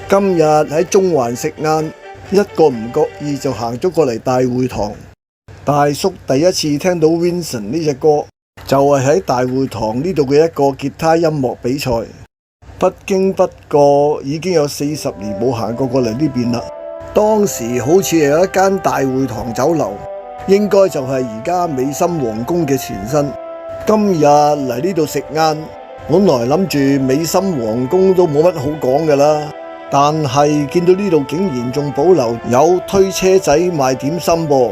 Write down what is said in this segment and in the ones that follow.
今日喺中環食晏，一個唔覺意就行咗過嚟大會堂。大叔第一次聽到 Vincent 呢隻歌，就係喺大會堂呢度嘅一個吉他音樂比賽。不經不覺已經有40年冇行過嚟呢邊啦。當時好似係有一間大會堂酒樓，應該就係而家美心皇宮嘅前身。今日嚟呢度食晏，本來諗住美心皇宮都冇乜好講㗎啦，但係見到呢度竟然仲保留有推車仔賣點心噃。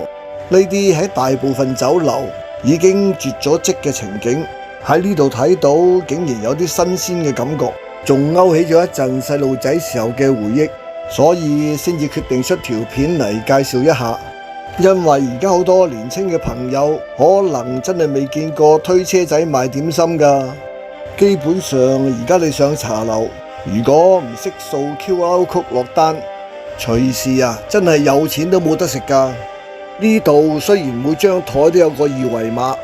呢啲喺大部分酒樓已經絕咗跡嘅情景，喺呢度睇到竟然有啲新鮮嘅感覺，仲勾起咗一陣細路仔時候嘅回憶，所以先至決定出條片嚟介紹一下。因為而家好多年輕嘅朋友可能真係未見過推車仔賣點心㗎。基本上而家你上茶樓，如果唔識掃 QR code 落單，隨時真係有錢都冇得食㗎。呢度雖然每張台都有個二維碼，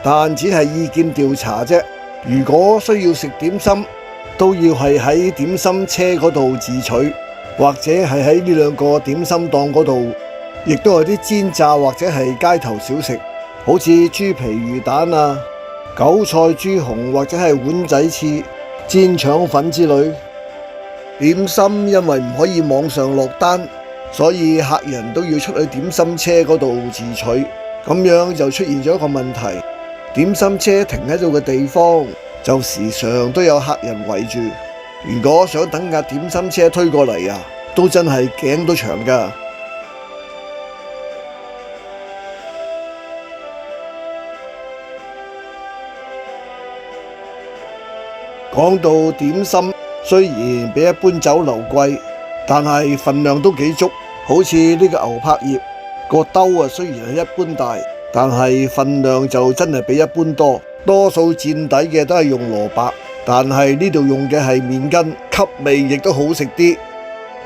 但只係意見調查啫。如果需要食點心，都要係喺點心車嗰度自取，或者係喺呢兩個點心檔嗰度。亦都有啲煎炸或者係街頭小食，好似豬皮魚蛋韭菜豬紅或者係碗仔翅、煎腸粉之類。點心因為唔可以網上落單，所以客人都要出去點心車嗰度自取，咁樣就出現咗一個問題。點心車停喺度嘅地方就時常都有客人圍住，如果想等架點心車推過嚟都真係頸都長㗎。講到點心，雖然比一般酒樓貴，但係份量都幾足。好似呢個牛柏葉個兜雖然係一般大，但係份量就真係比一般多。多數墊底嘅都係用蘿蔔，但係呢度用嘅係麵筋，吸味亦都好食啲。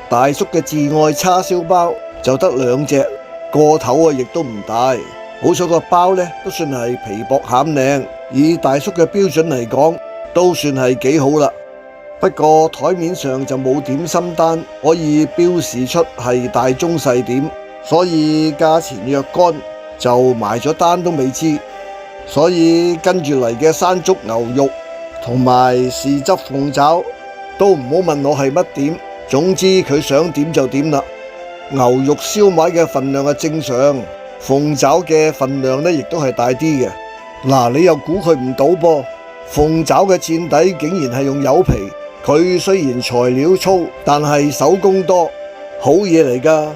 大叔嘅至愛叉燒包就得2隻，個頭亦都唔大。好彩個包呢都算係皮薄餡靚，以大叔嘅標準嚟講，都算係幾好啦。不過台面上就冇點心單可以標示出係大中細點，所以價錢若干就埋咗單都未知。所以跟住嚟嘅山竹牛肉同埋豉汁鳳爪都唔好問我係乜點，總之佢想點就點啦。牛肉燒賣嘅份量係正常，鳳爪嘅份量呢亦都係大啲嘅。嗱，你又估佢唔到噃。鳳爪嘅墊底竟然係用柚皮，佢雖然材料粗，但係手工多，好嘢嚟㗎。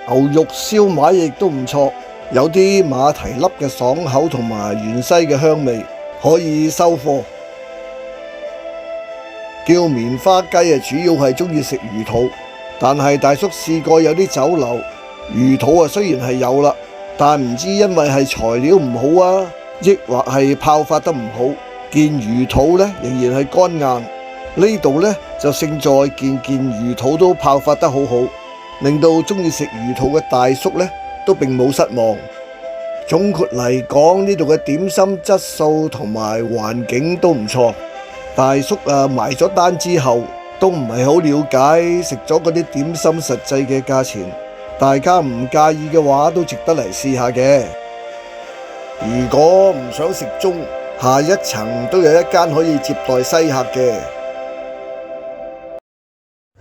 牛肉燒賣亦都唔錯，有啲馬蹄粒嘅爽口同埋芫茜嘅香味，可以收貨。叫棉花雞主要係鍾意食魚肚，但係大叔試過有啲酒樓魚肚雖然係有啦，但唔知因為係材料唔好抑或係泡發得唔好，件魚肚呢仍然係乾硬。呢度呢就勝在件魚肚都泡發得好好，令到鍾意食魚肚嘅大叔呢都並冇失望。總括嚟講，呢度嘅點心質素同埋環境都唔錯。大叔埋咗單之後，都唔係好了解食咗嗰啲點心實際嘅價錢。大家唔介意嘅話，都值得嚟試下嘅。如果唔想食中，下一層都有一間可以接待西客嘅。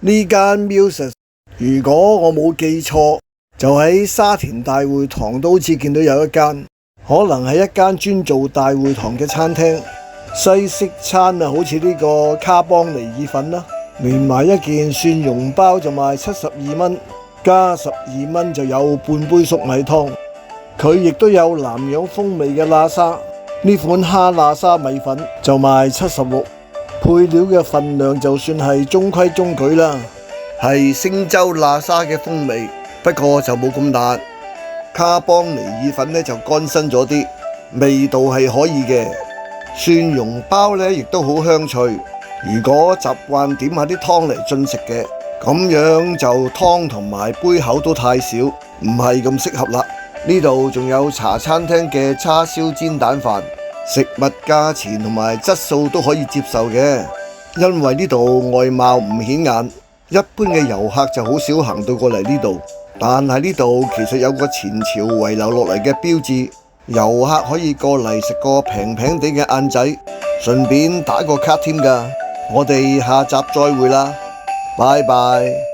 呢間 Muses， 如果我冇記錯，就喺沙田大會堂都好似見到有一間，可能係一間專做大會堂嘅餐廳。西式餐好似呢個卡邦尼意粉啦，連埋一件蒜蓉包就賣72蚊。加12蚊就有半杯粟米湯，佢亦都有南洋風味嘅喇沙，呢款蝦喇沙米粉就賣76，配料嘅份量就算係中規中矩啦，係星洲喇沙嘅風味，不過就冇咁辣。卡邦尼意粉呢就乾身咗啲，味道係可以嘅。蒜蓉包呢亦都好香脆，如果習慣點下啲湯嚟進食嘅，咁樣就湯同埋杯口都太少，唔係咁適合啦。呢度仲有茶餐廳嘅叉燒煎蛋飯，食物價錢同埋質素都可以接受嘅。因為呢度外貌唔顯眼，一般嘅遊客就好少行到過嚟呢度。但係呢度其實有個前朝遺留落嚟嘅標誌，遊客可以過嚟食個平平地嘅晏仔，順便打個卡添㗎。我哋下集再會啦，拜拜。